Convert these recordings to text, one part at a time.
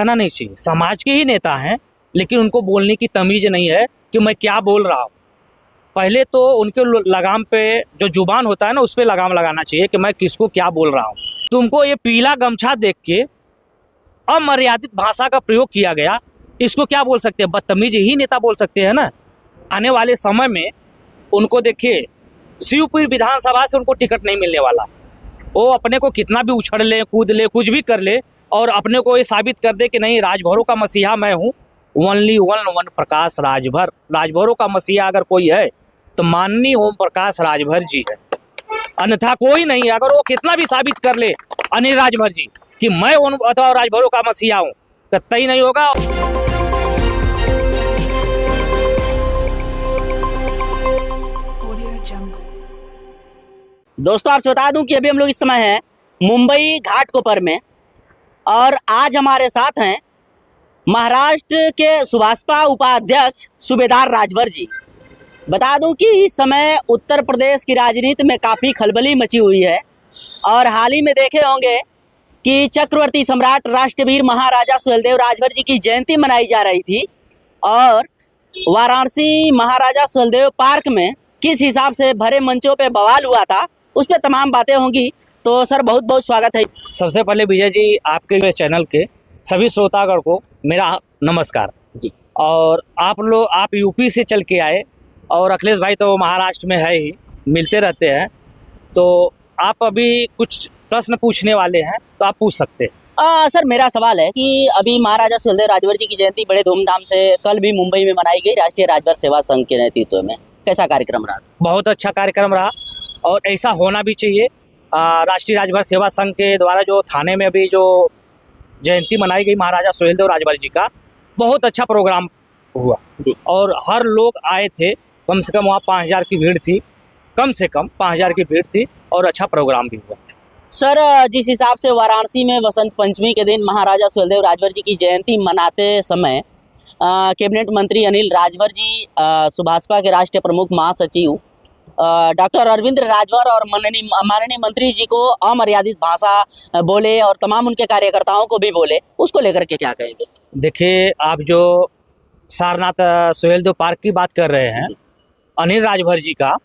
कहना नहीं चाहिए, समाज के ही नेता हैं, लेकिन उनको बोलने की तमीज़ नहीं है कि मैं क्या बोल रहा हूँ। पहले तो उनके लगाम पे जो जुबान होता है ना, उस पर लगाम लगाना चाहिए कि मैं किसको क्या बोल रहा हूँ। तुमको ये पीला गमछा देख के अमर्यादित भाषा का प्रयोग किया गया, इसको क्या बोल सकते हैं? बदतमीज ही नेता बोल सकते हैं ना। आने वाले समय में उनको देखिए, शिवपुरी विधानसभा से उनको टिकट नहीं मिलने वाला। वो अपने को कितना भी उछड़ ले, कूद ले, कुछ भी कर ले और अपने को ये साबित कर दे कि नहीं, राजभरों का मसीहा मैं हूँ, ओनली वन प्रकाश राजभर। राजभरों का मसीहा अगर कोई है तो माननीय ओम प्रकाश राजभर जी है, अन्यथा कोई नहीं। अगर वो कितना भी साबित कर ले अनिल राजभर जी कि मैं उन राजभरों का मसीहा हूँ, कतई नहीं होगा। दोस्तों, आपसे बता दूं कि अभी हम लोग इस समय हैं मुंबई घाटकोपर में और आज हमारे साथ हैं महाराष्ट्र के सुभाषपा उपाध्यक्ष सूबेदार राजभर जी। बता दूं कि इस समय उत्तर प्रदेश की राजनीति में काफ़ी खलबली मची हुई है और हाल ही में देखे होंगे कि चक्रवर्ती सम्राट राष्ट्रवीर महाराजा सुहेलदेव राजभर जी की जयंती मनाई जा रही थी और वाराणसी महाराजा सुहेलदेव पार्क में किस हिसाब से भरे मंचों पे बवाल हुआ था, उस पर तमाम बातें होंगी। तो सर, बहुत बहुत स्वागत है। सबसे पहले विजय जी, आपके चैनल के सभी श्रोतागण को मेरा नमस्कार जी। और आप यूपी से चल के आए और अखिलेश भाई तो महाराष्ट्र में है ही, मिलते रहते हैं, तो आप अभी कुछ प्रश्न पूछने वाले हैं तो आप पूछ सकते हैं। सर, मेरा सवाल है कि अभी महाराजा सुहेलदेव राजभर जी की जयंती बड़े धूमधाम से कल भी मुंबई में मनाई गई राष्ट्रीय राजभर सेवा संघ के नेतृत्व में। कैसा कार्यक्रम रहा? बहुत अच्छा कार्यक्रम रहा और ऐसा होना भी चाहिए। राष्ट्रीय राजभर सेवा संघ के द्वारा जो थाने में अभी जो जयंती मनाई गई महाराजा सुहेलदेव राजभर जी का, बहुत अच्छा प्रोग्राम हुआ और हर लोग आए थे। कम से कम वहाँ 5000 की भीड़ थी, कम से कम 5000 की भीड़ थी और अच्छा प्रोग्राम भी हुआ। सर, जिस हिसाब से वाराणसी में वसंत पंचमी के दिन महाराजा सुहेलदेव राजभर जी की जयंती मनाते समय कैबिनेट मंत्री अनिल राजभर जी, सुभाषपा के राष्ट्रीय प्रमुख महासचिव डॉक्टर अरविंद राजभर और माननीय मंत्री जी को अमर्यादित भाषा बोले और तमाम उनके कार्यकर्ताओं को भी बोले, उसको लेकर के क्या कहेंगे? देखिए, आप जो सारनाथ सुहेलदेव पार्क की बात कर रहे हैं, अनिल राजभर जी का,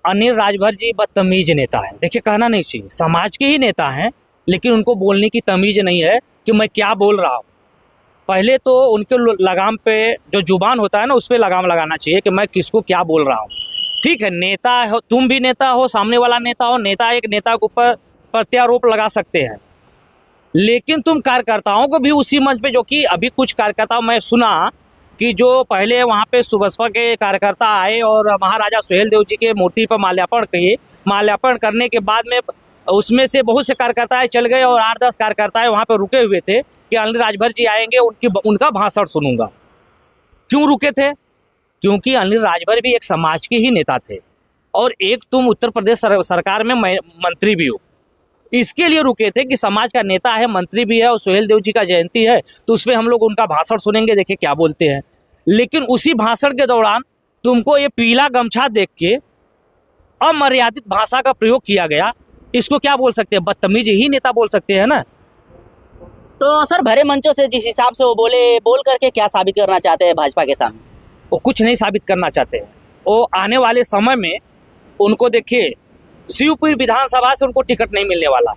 अनिल राजभर जी बदतमीज नेता है। देखिए, कहना नहीं चाहिए, समाज के ही नेता हैं, लेकिन उनको बोलने की तमीज़ नहीं है कि मैं क्या बोल रहा हूँ। पहले तो उनके लगाम पे जो जुबान होता है ना, उस पर लगाम लगाना चाहिए कि मैं किसको क्या बोल रहा हूँ। ठीक है, नेता हो, तुम भी नेता हो, सामने वाला नेता हो, नेता एक नेता के ऊपर प्रत्यारोप लगा सकते हैं, लेकिन तुम कार्यकर्ताओं को भी उसी मंच पे, जो कि अभी कुछ कार्यकर्ता मैं सुना कि जो पहले वहाँ पे सुभाषपा के कार्यकर्ता आए और महाराजा सुहेलदेव जी के मूर्ति पर माल्यार्पण किए, माल्यार्पण करने के बाद में उसमें से बहुत से कार्यकर्ता चल गए और 8-10 कार्यकर्ता वहाँ पे रुके हुए थे कि अनिल राजभर जी आएंगे, उनका भाषण सुनूंगा। क्यों रुके थे? क्योंकि अनिल राजभर भी एक समाज के ही नेता थे और एक तुम उत्तर प्रदेश सरकार में मंत्री भी हो, इसके लिए रुके थे कि समाज का नेता है, मंत्री भी है और सुहेलदेव जी का जयंती है तो उसमें हम लोग उनका भाषण सुनेंगे, देखिए क्या बोलते हैं। लेकिन उसी भाषण के दौरान तुमको ये पीला गमछा देख के अमर्यादित भाषा का प्रयोग किया गया, इसको क्या बोल सकते हैं? बदतमीज ही नेता बोल सकते हैं ना। तो सर, भरे मंचों से जिस हिसाब से वो बोल करके क्या साबित करना चाहते हैं भाजपा के सामने? वो कुछ नहीं साबित करना चाहते हैं। वो आने वाले समय में उनको देखिए, शिवपुरी विधानसभा से उनको टिकट नहीं मिलने वाला।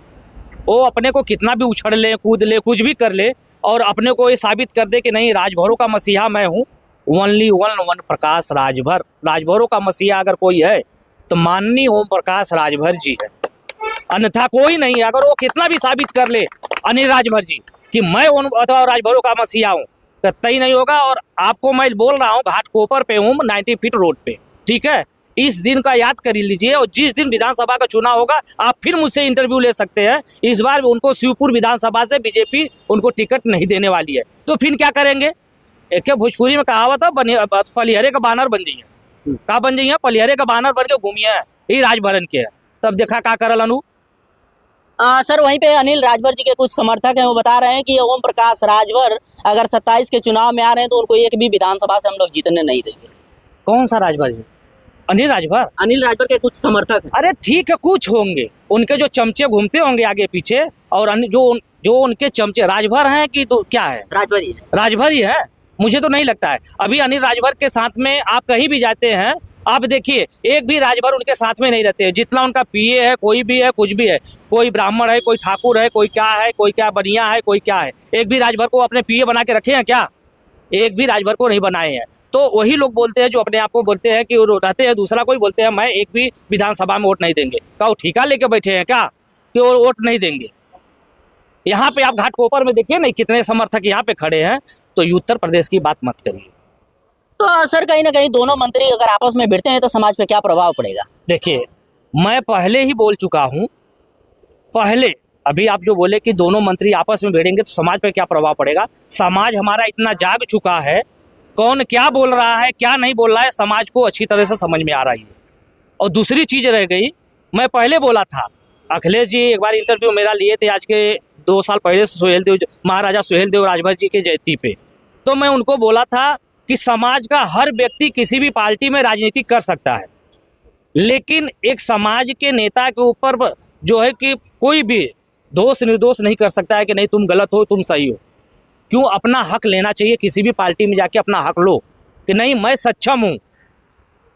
वो अपने को कितना भी उछड़ ले, कूद ले, कुछ भी कर ले और अपने को ये साबित कर दे कि नहीं, राजभरों का मसीहा मैं हूँ, ओनली वन प्रकाश राजभर। राजभरों का मसीहा अगर कोई है तो माननीय ओम प्रकाश राजभर जी है, अन्यथा कोई नहीं। अगर वो कितना भी साबित कर ले अनिल राजभर जी कि मैं उन राजभरों का मसीहा हूँ, कतई नहीं होगा। और आपको मैं बोल रहा हूँ, घाटकोपर पे हूँ, 90 फीट रोड पे, ठीक है। इस दिन का याद कर लीजिए और जिस दिन विधानसभा का चुनाव होगा आप फिर मुझसे इंटरव्यू ले सकते हैं। इस बार उनको शिवपुर विधानसभा से बीजेपी उनको टिकट नहीं देने वाली है, तो फिर क्या करेंगे? एक भोजपुरी में कहावत है, पलिहरे का बानर बन जाइए। का बन जाइए? पलिहरे का बानर बन के घूमिए, ये राजभरन के है। तब देखा का करल अनु। सर, वहीं पे अनिल राजभर जी के कुछ समर्थक हैं, वो बता रहे हैं कि ओम प्रकाश राजभर अगर 27 के चुनाव में आ रहे हैं तो उनको एक भी विधानसभा से हम लोग जीतने नहीं देंगे। कौन सा राजभर जी? अनिल राजभर? अनिल राजभर के कुछ समर्थक हैं। अरे ठीक है, कुछ होंगे, उनके जो चमचे घूमते होंगे आगे पीछे और जो जो उनके चमचे राजभर हैं कि तो क्या है, राजभर ही है। राजभर ही है। मुझे तो नहीं लगता है। अभी अनिल राजभर के साथ में आप कहीं भी जाते हैं, आप देखिए एक भी राजभर उनके साथ में नहीं रहते हैं। जितना उनका पीए है, कोई भी है, कुछ भी है, कोई ब्राह्मण है, कोई ठाकुर है, कोई क्या है, कोई क्या बनिया है, कोई क्या है, एक भी राजभर को अपने पीए बना के रखे हैं क्या? एक भी राजभर को नहीं बनाए हैं। तो वही लोग बोलते हैं जो अपने आप को बोलते हैं कि वो रहते हैं, दूसरा कोई बोलते हैं मैं एक भी विधानसभा में वोट नहीं देंगे। क्या वो ठीका लेके बैठे हैं क्या कि वो वोट नहीं देंगे? यहाँ पे आप घाटकोपर में देखिए नहीं कितने समर्थक यहाँ पे खड़े हैं। तो ये उत्तर प्रदेश की बात मत करिए। तो सर कहीं ना कहीं दोनों मंत्री अगर आपस में भिड़ते हैं तो समाज पे क्या प्रभाव पड़ेगा? देखिए मैं पहले ही बोल चुका हूँ, पहले अभी आप जो बोले कि दोनों मंत्री आपस में भिड़ेंगे तो समाज पे क्या प्रभाव पड़ेगा। समाज हमारा इतना जाग चुका है, कौन क्या बोल रहा है क्या नहीं बोल रहा है समाज को अच्छी तरह से समझ में आ रही है। और दूसरी चीज़ रह गई, मैं पहले बोला था, अखिलेश जी एक बार इंटरव्यू मेरा लिए थे आज के 2 साल पहले महाराजा सुहेलदेव राजभर जी के जयंती पे। तो मैं उनको बोला था कि समाज का हर व्यक्ति किसी भी पार्टी में राजनीति कर सकता है, लेकिन एक समाज के नेता के ऊपर जो है कि कोई भी दोष निर्दोष नहीं कर सकता है कि नहीं तुम गलत हो तुम सही हो। क्यों? अपना हक लेना चाहिए, किसी भी पार्टी में जाके अपना हक लो कि नहीं मैं सक्षम हूँ।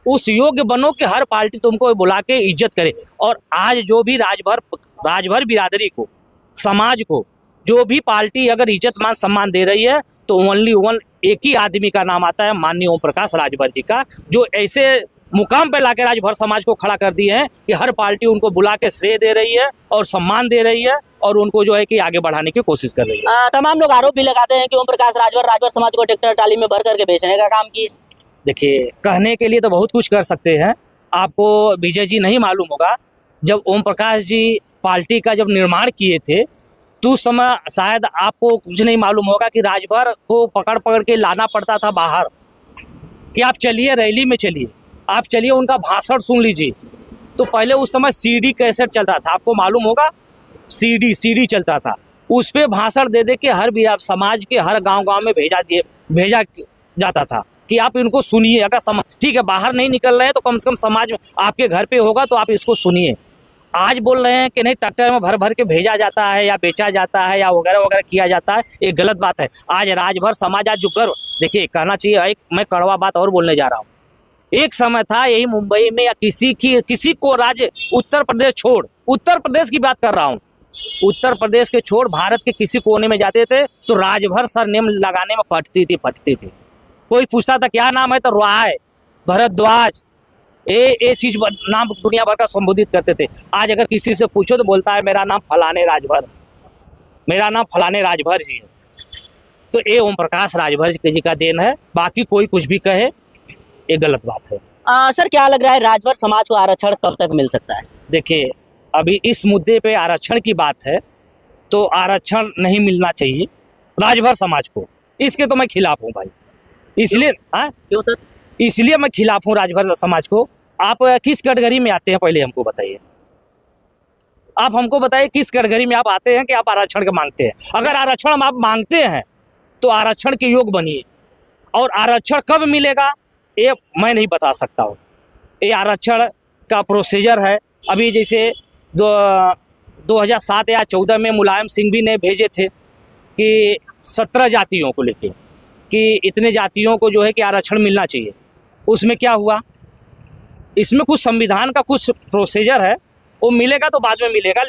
उस योग्य बनो कि हर पार्टी तुमको बुला के इज्जत करे। और आज जो भी राजभर बिरादरी को, समाज को जो भी पार्टी अगर इज्जत मान सम्मान दे रही है तो ओनली वन एक ही आदमी का नाम आता है, माननीय ओम प्रकाश राजभर जी का, जो ऐसे मुकाम पे लाके राजभर समाज को खड़ा कर दिए हैं कि हर पार्टी उनको बुला के श्रेय दे रही है और सम्मान दे रही है और उनको जो है कि आगे बढ़ाने की कोशिश कर रही है। तमाम लोग आरोप भी लगाते हैं कि ओम प्रकाश राजभर समाज को ट्रैक्टर ट्राली में भर करके बेचने का काम किए। देखिए कहने के लिए तो बहुत कुछ कर सकते हैं। आपको विजय जी नहीं मालूम होगा, जब ओम प्रकाश जी पार्टी का जब निर्माण किए थे तो उस समय शायद आपको कुछ नहीं मालूम होगा कि राजभर को पकड़ पकड़ के लाना पड़ता था बाहर कि आप चलिए रैली में चलिए, आप चलिए उनका भाषण सुन लीजिए। तो पहले उस समय सीडी कैसेट चलता था, आपको मालूम होगा, सीडी चलता था, उस पर भाषण दे के हर समाज के हर गांव में भेजा जाता था कि आप इनको सुनिए। अगर ठीक है बाहर नहीं निकल रहे हैं तो कम से कम समाज में आपके घर पे होगा तो आप इसको सुनिए। आज बोल रहे हैं कि नहीं ट्रैक्टर में भर भर के भेजा जाता है या बेचा जाता है या वगैरह वगैरह किया जाता है, ये गलत बात है। आज राजभर समाज आज जो गर्व, देखिए कहना चाहिए, एक मैं कड़वा बात और बोलने जा रहा हूँ। एक समय था यही मुंबई में या किसी को राज्य, उत्तर प्रदेश छोड़, उत्तर प्रदेश की बात कर रहा हूँ, उत्तर प्रदेश के छोड़ भारत के किसी कोने में जाते थे तो राजभर सरनेम लगाने में फटती थी। कोई पूछता था क्या नाम है तो राय, भरद्वाज, ये चीज नाम दुनिया भर का संबोधित करते थे। आज अगर किसी से पूछो तो बोलता है मेरा नाम फलाने राजभर, मेरा नाम फलाने राजभर जी है। तो ये ओम प्रकाश राजभर जी का देन है, बाकी कोई कुछ भी कहे ये गलत बात है। सर क्या लग रहा है राजभर समाज को आरक्षण कब तक मिल सकता है? देखिए अभी इस मुद्दे पे आरक्षण की बात है तो आरक्षण नहीं मिलना चाहिए राजभर समाज को, इसके तो मैं खिलाफ हूँ भाई। इसलिए क्यों सर? इसलिए मैं खिलाफ हूँ राजभर समाज को। आप किस कैटेगरी में आते हैं पहले हमको बताइए, आप हमको बताइए किस कैटेगरी में आप आते हैं कि आप आरक्षण के मांगते हैं। अगर आरक्षण आप मांगते हैं तो आरक्षण के योग बनिए, और आरक्षण कब मिलेगा ये मैं नहीं बता सकता हूँ। ये आरक्षण का प्रोसीजर है। अभी जैसे 2007 या 14 में मुलायम सिंह भी ने भेजे थे कि 17 जातियों को लेके कि इतने जातियों को जो है कि आरक्षण मिलना चाहिए। उसमें क्या हुआ, इसमें कुछ संविधान का कुछ प्रोसीजर है, वो मिलेगा तो बाद में मिलेगा।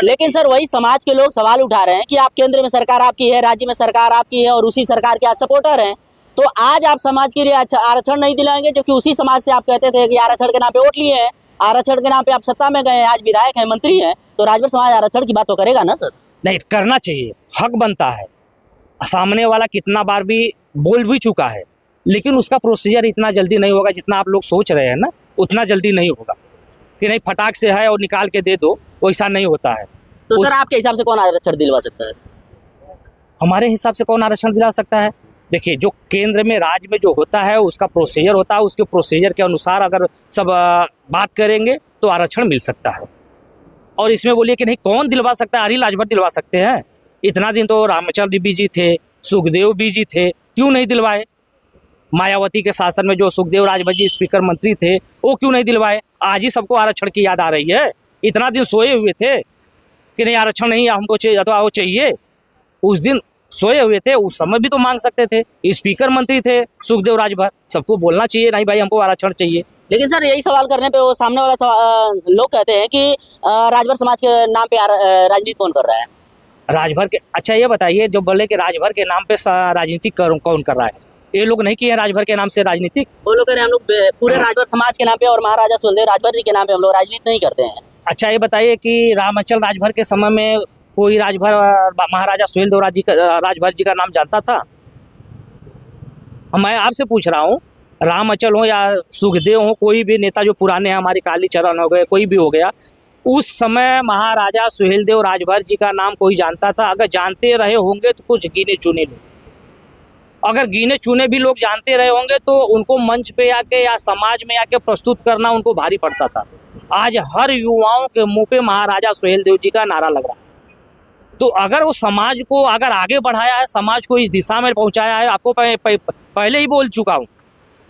लेकिन सर वही समाज के लोग सवाल उठा रहे हैं कि आप केंद्र में सरकार आपकी है, राज्य में सरकार आपकी है और उसी सरकार के आप सपोर्टर हैं, तो आज आप समाज के लिए आरक्षण नहीं दिलाएंगे, जबकि उसी समाज से आप कहते थे कि आरक्षण के नाम पे वोट लिए हैं, आरक्षण के नाम पे आप सत्ता में गए हैं, आज विधायक हैं, मंत्री हैं, तो राजभर समाज आरक्षण की बात तो करेगा ना सर? नहीं करना चाहिए, हक बनता है। सामने वाला कितना बार भी बोल भी चुका है, लेकिन उसका प्रोसीजर इतना जल्दी नहीं होगा जितना आप लोग सोच रहे हैं ना, उतना जल्दी नहीं होगा कि नहीं फटाक से है और निकाल के दे दो, वैसा नहीं होता है। तो सर आपके हिसाब से कौन आरक्षण दिलवा सकता है? हमारे हिसाब से कौन आरक्षण दिला सकता है? देखिए जो केंद्र में राज्य में जो होता है उसका प्रोसीजर होता है, उसके प्रोसीजर के अनुसार अगर सब बात करेंगे तो आरक्षण मिल सकता है। और इसमें बोलिए कि नहीं कौन दिलवा सकता है, अनिल राजभर दिलवा सकते हैं। इतना दिन तो रामचंद्र भी जी थे, सुखदेव भी जी थे, क्यों नहीं दिलवाए? मायावती के शासन में जो सुखदेव राजभर जी स्पीकर मंत्री थे वो क्यों नहीं दिलवाए? आज ही सबको आरक्षण की याद आ रही है। इतना दिन सोए हुए थे कि नहीं आरक्षण नहीं हमको चाहिए, अथवा वो चाहिए। उस दिन सोए हुए थे, उस समय भी तो मांग सकते थे। स्पीकर मंत्री थे सुखदेव राजभर, सबको बोलना चाहिए नहीं भाई हमको आरक्षण चाहिए। लेकिन सर यही सवाल करने पे वो सामने वाला लोग कहते हैं कि राजभर समाज के नाम पे राजनीति कौन कर रहा है? राजभर के, अच्छा ये बताइए, जो बोले कि राजभर के नाम पे राजनीति कौन कर रहा है? ये लोग नहीं किए राजभर के नाम से राजनीतिक। वो लोग कह रहे हैं हम लोग पूरे राजभर समाज के नाम पे और महाराजा सुहेलदेव राजभर जी के नाम पे हम लोग राजनीति नहीं करते हैं। अच्छा ये बताइए कि रामाचल राजभर के समय में कोई राजभर महाराजा सुहेलदेव राजभर जी का नाम जानता था? मैं आपसे पूछ रहा हूँ, रामाचल हो या सुखदेव हो, कोई भी नेता जो पुराने हैं, हमारे कालीचरण हो गए, कोई भी हो गया, उस समय महाराजा सुहेलदेव राजभर जी का नाम कोई जानता था? अगर जानते रहे होंगे तो कुछ गिने चुने लोग, अगर गिने चुने भी लोग जानते रहे होंगे तो उनको मंच पे आके या समाज में आके प्रस्तुत करना उनको भारी पड़ता था। आज हर युवाओं के मुंह पे महाराजा सुहेलदेव जी का नारा लग रहा है। तो अगर वो समाज को अगर आगे बढ़ाया है, समाज को इस दिशा में पहुंचाया है, आपको पहले ही बोल चुका हूँ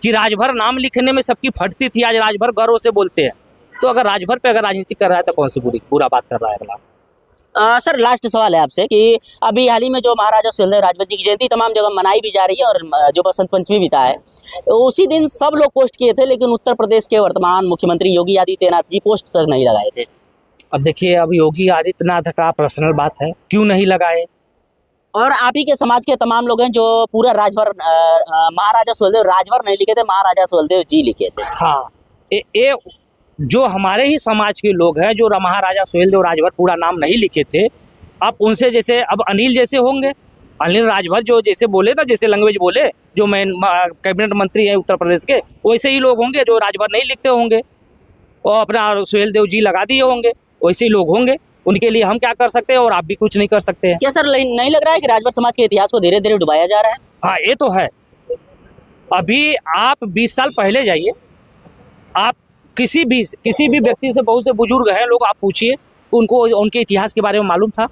कि राजभर नाम लिखने में सबकी फटती थी, आज राजभर गर्व से बोलते हैं। तो अगर राजभर पे अगर राजनीति कर रहा है तो कौन सी बुरा बात कर रहा है अगला? सर लास्ट सवाल है आपसे कि अभी हाल ही में जो महाराजा सुहेलदेव राजभर जी की जयंती तमाम जगह मनाई भी जा रही है और जो बसंत पंचमी बीता है, तो उसी दिन सब लोग पोस्ट किए थे, लेकिन उत्तर प्रदेश के वर्तमान मुख्यमंत्री योगी आदित्यनाथ जी पोस्ट तक नहीं लगाए थे। अब देखिए, अब योगी आदित्यनाथ का पर्सनल बात है, क्यों नहीं लगाए? और आप ही के समाज के तमाम लोग हैं जो पूरा राजभर महाराजा सुहेलदेव राजभर नहीं लिखे थे, महाराजा सुहेलदेव जी लिखे थे। हाँ, ये जो हमारे ही समाज के लोग हैं जो महाराजा सुहेलदेव राजभर पूरा नाम नहीं लिखे थे, अब उनसे जैसे अब अनिल जैसे होंगे, अनिल राजभर जो जैसे बोले ना, जैसे लैंग्वेज बोले, जो कैबिनेट मंत्री है उत्तर प्रदेश के, वैसे ही लोग होंगे जो राजभर नहीं लिखते होंगे और अपना सुहेलदेव जी लगा दिए होंगे, वैसे ही लोग होंगे। उनके लिए हम क्या कर सकते हैं और आप भी कुछ नहीं कर सकते हैं। क्या सर नहीं लग रहा है कि राजभर समाज के इतिहास को धीरे धीरे डुबाया जा रहा है? हाँ, ये तो है। अभी आप 20 साल पहले जाइए, आप किसी भी व्यक्ति से, बहुत से बुजुर्ग हैं लोग, आप पूछिए उनको उनके इतिहास के बारे में मालूम था?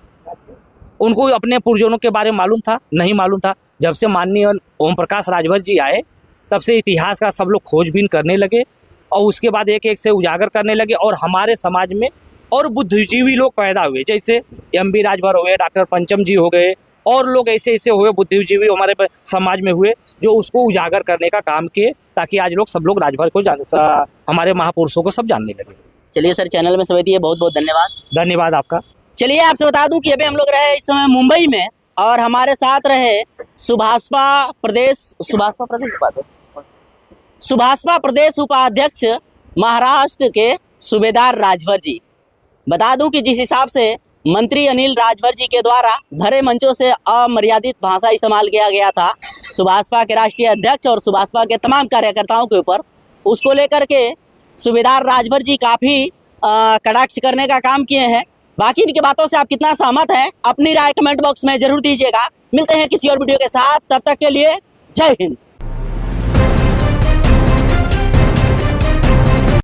उनको अपने पूर्वजों के बारे में मालूम था? नहीं मालूम था। जब से माननीय ओम प्रकाश राजभर जी आए, तब से इतिहास का सब लोग खोजबीन करने लगे और उसके बाद एक एक से उजागर करने लगे और हमारे समाज में और बुद्धिजीवी लोग पैदा हुए, जैसे एम.बी. राजभर हुए, डॉक्टर पंचम जी हो गए, और लोग ऐसे ऐसे हुए बुद्धिजीवी हमारे समाज में हुए जो उसको उजागर करने का काम किए, ताकि आज सब लोग राजभर को हमारे महापुरुषों को सब जानने लगे। चलिए सर, चैनल में समय दिए बहुत बहुत धन्यवाद। धन्यवाद आपका। चलिए आपसे बता दूं कि अभी हम लोग रहे इस समय मुंबई में और हमारे साथ रहे सुभाषपा प्रदेश उपाध्यक्ष महाराष्ट्र के सूबेदार राजभर जी। बता दूं कि जिस हिसाब से मंत्री अनिल राजभर जी के द्वारा भरे मंचों से अमर्यादित भाषा इस्तेमाल किया गया था सुभाषपा के राष्ट्रीय अध्यक्ष और सुभाषपा के तमाम कार्यकर्ताओं के ऊपर, उसको लेकर के सूबेदार राजभर जी काफ़ी कटाक्ष करने का काम किए हैं। बाकी इनकी बातों से आप कितना सहमत हैं, अपनी राय कमेंट बॉक्स में जरूर दीजिएगा। मिलते हैं किसी और वीडियो के साथ, तब तक के लिए जय हिंद।